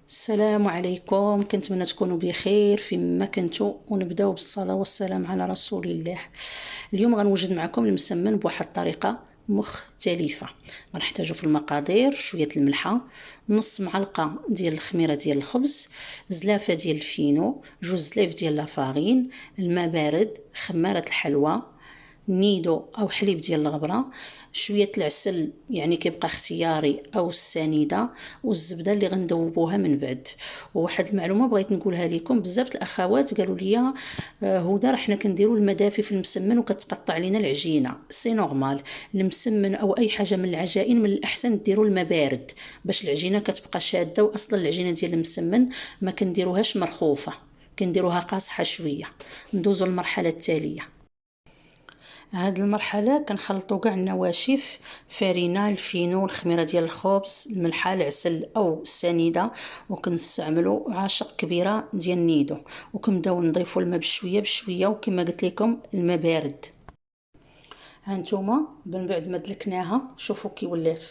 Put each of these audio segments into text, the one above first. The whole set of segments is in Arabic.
السلام عليكم، كنتمنى تكونوا بخير فيما كنتوا، ونبداو بالصلاه والسلام على رسول الله. اليوم غنوجد معكم المسمن بواحد الطريقه مختلفه. غنحتاجو في المقادير شويه الملحه، نص معلقه ديال الخميره ديال الخبز، زلافه ديال الفينو، جوج زلايف ديال لافارين، الماء بارد، خماره الحلوى، نيدو او حليب ديال الغبره، شويه العسل يعني كيبقى اختياري او السنيده، والزبده اللي غندوبوها من بعد. وواحد المعلومه بغيت نقولها لكم، بزاف الاخوات قالوا لي هدى راه حنا كنديروا المدافي في المسمن وكتقطع لينا العجينه. سي نورمال، المسمن او اي حاجه من العجائن من الاحسن ديروا الماء بارد باش العجينه كتبقى شاده. واصلا العجينه ديال المسمن ما كنديروهاش مرخوفه، كنديروها قاصحه شويه. ندوزو للمرحله التاليه. هاد المرحلة كنخلطو كاع النواشف: فرينة، الفينو، الخميرة ديال الخبز، الملحة، العسل أو السنيدة، وكنستعملو عاشق كبيرة ديال النيدو. وكنبداو نضيفو الماء بشوية بشوية، وكما قلت لكم الماء بارد. هانتوما من بعد ما دلكناها شوفوا كي ولات،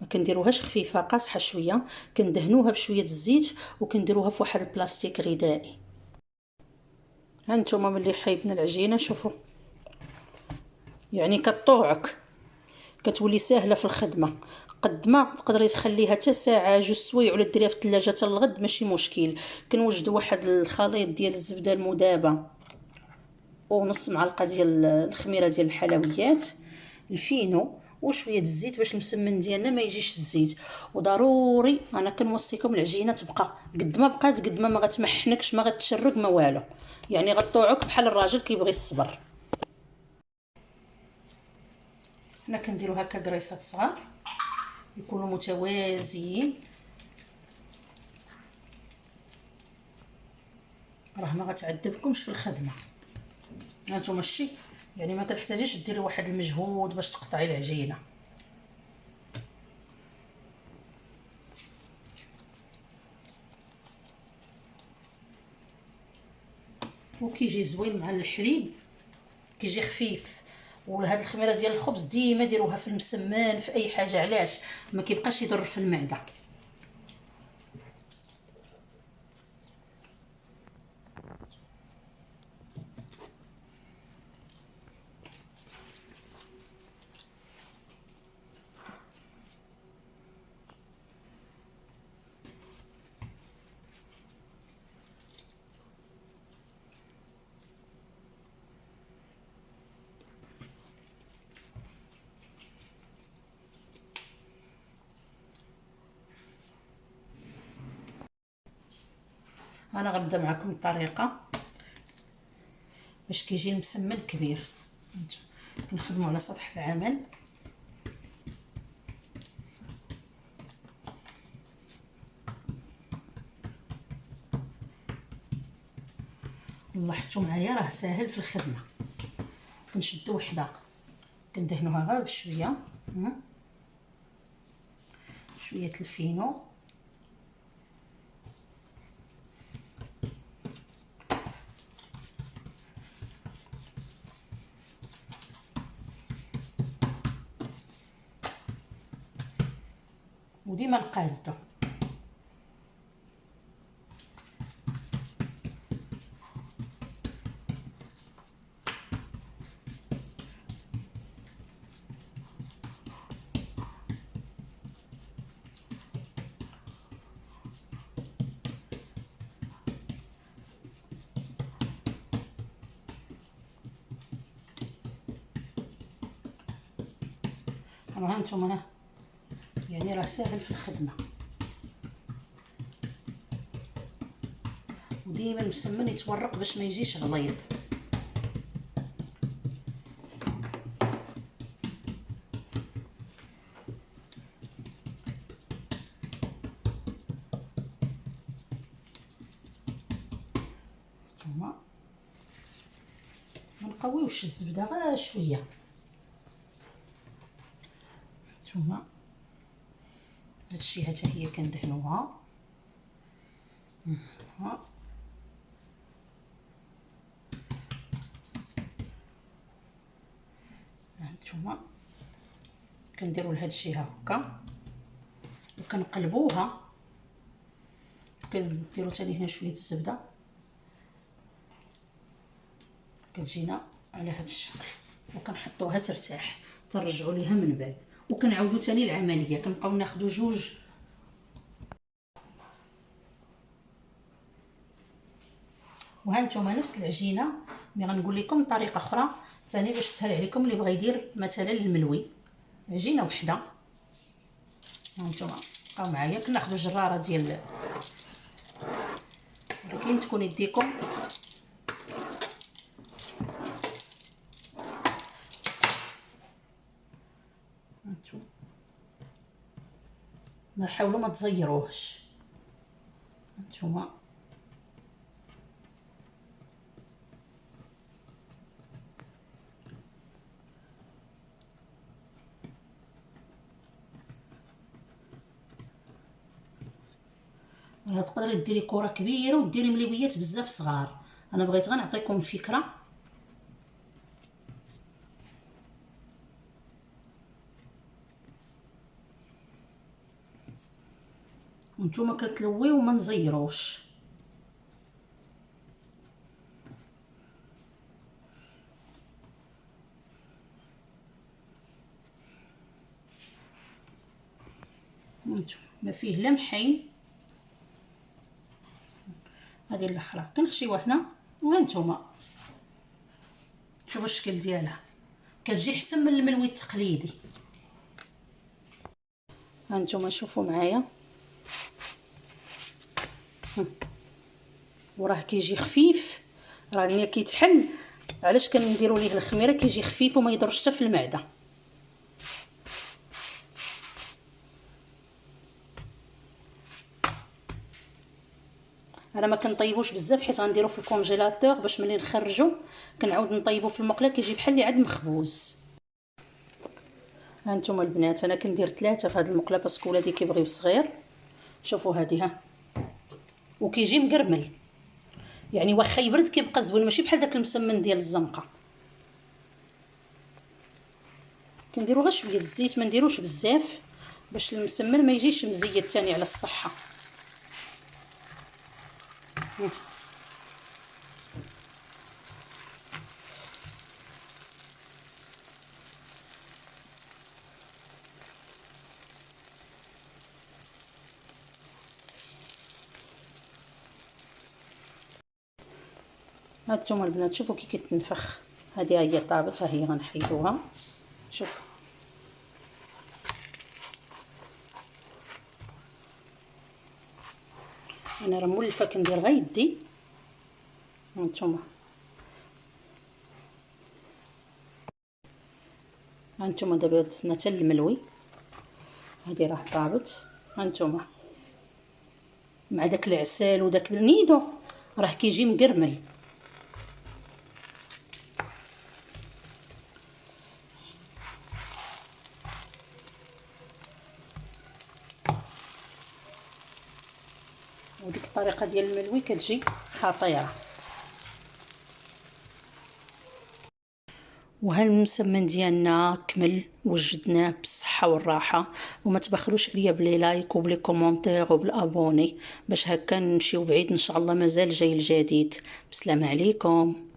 ما كنديروهاش خفيفة، قاصحة شوية. كندهنوها بشوية الزيت وكنديروها في واحد البلاستيك غذائي. هانتوما ملي حيدنا العجينة شوفوا، يعني كطوعك، كتولي ساهله في الخدمه. قد ما تقدري تخليها حتى ساعه جوج سوايع ولا ديريها في الثلاجه حتى الغد ماشي مشكل. كنوجدوا واحد الخليط ديال الزبده المذابه، ونص معلقه ديال الخميره ديال الحلويات، الفينو، وشويه الزيت باش المسمن ديالنا ما يجيش الزيت. وضروري انا كنوصيكم العجينه تبقى قد ما بقات قد ما غتمحنكش، ما غتشرق، ما والو، يعني غطوعك بحال الراجل كيبغي الصبر. حنا كنديروا هكا كريسات صغار يكونوا متوازيين، راه ما غتعذبكمش في الخدمه. هانتوما الشي يعني ما كتحتاجيش ديري واحد المجهود باش تقطعي العجينه. وكيجي زوين مع الحليب، كيجي خفيف. وهاد الخميره ديال الخبز ديما ديروها في المسمان في اي حاجه، علاش ما كيبقاش يضر في المعده. انا غنبدا معكم الطريقه باش كيجي المسمن كبير. كنخدموا على سطح العمل. لاحظتوا معايا راه ساهل في الخدمه. كنشدو وحده كندهنوها غير بشويه، شويه الفينو، وديما نقادو. راه هانتوما يعني راه ساهل في الخدمه. وديما المسمن يتورق باش ما يجيش غليظ. ثم ما نقويوش الزبده غير شويه. ثم هادشي حتى هي كندهنوها. ها هانتوما كنديروا لهاد الشي هكا وكنقلبوها كنديرو تاني هنا شويه الزبده، كتجينا على هذا الشكل، وكنحطوها ترتاح تنرجعوا ليها من بعد، وكنعاودوا تاني العمليه، كنبقاو ناخذوا جوج. وها نتوما نفس العجينه، مي غنقول لكم طريقه اخرى ثاني باش تسهل عليكم اللي بغى يدير مثلا الملوي. عجينه وحده، ها نتوما بقاو معايا، كناخذوا جراره ديال، ولكن تكون يديكم ما حاولوا ما تزيروهش. نتوما تقدري ديري كره كبيره وديري مليويات بزاف صغار، انا بغيت غير نعطيكم فكره. وانتوما كتلويو وما نزيروش. ما فيه لا محين. هذه الاخرى كنخشيوها هنا، وهانتوما شوفوا الشكل ديالها، كتجي حسن من الملوي التقليدي. هانتوما شوفوا معايا، وراه كيجي خفيف، راه ملي كيتحل علاش كنديروا ليه الخميره كيجي خفيف وما يضرش حتى في المعده. انا ما كنطيبوش بزاف حيت غنديرو في الكونجيلاتور باش ملي نخرجو كنعاود نطيبو في المقله كيجي بحال اللي عاد مخبوز. ها نتوما البنات انا كندير 3 في هذه المقله باسكو ولادي كيبغيو صغير. شوفوا هذه ها، وكيجي مقرمل، يعني واخا يبرد كيبقى زوين، ماشي بحال داك المسمن ديال الزنقه. كنديروا غير شويه الزيت، ما نديروش بزاف باش المسمن ما يجيش مزيد ثاني على الصحه. هانتوما البنات شوفوا كي كتنفخ، هذه هي طابت، ها هي غنحيدوها. شوف انا راه مولفه كندير غير يدي. هانتوما دابا دزنا حتى الملوي، هذه راه طابت. هانتوما مع داك العسل وداك النيدو راه كيجي مقرمل. وديك الطريقه ديال الملوي كتجي خطيره. وها المسمن ديالنا كمل، وجدناه بالصحه والراحه، وما تبخلوش عليا بلي لايك وبلي كومونتير وبالابوني باش هكا نمشيو بعيد ان شاء الله. مازال جاي الجديد. بسلام عليكم.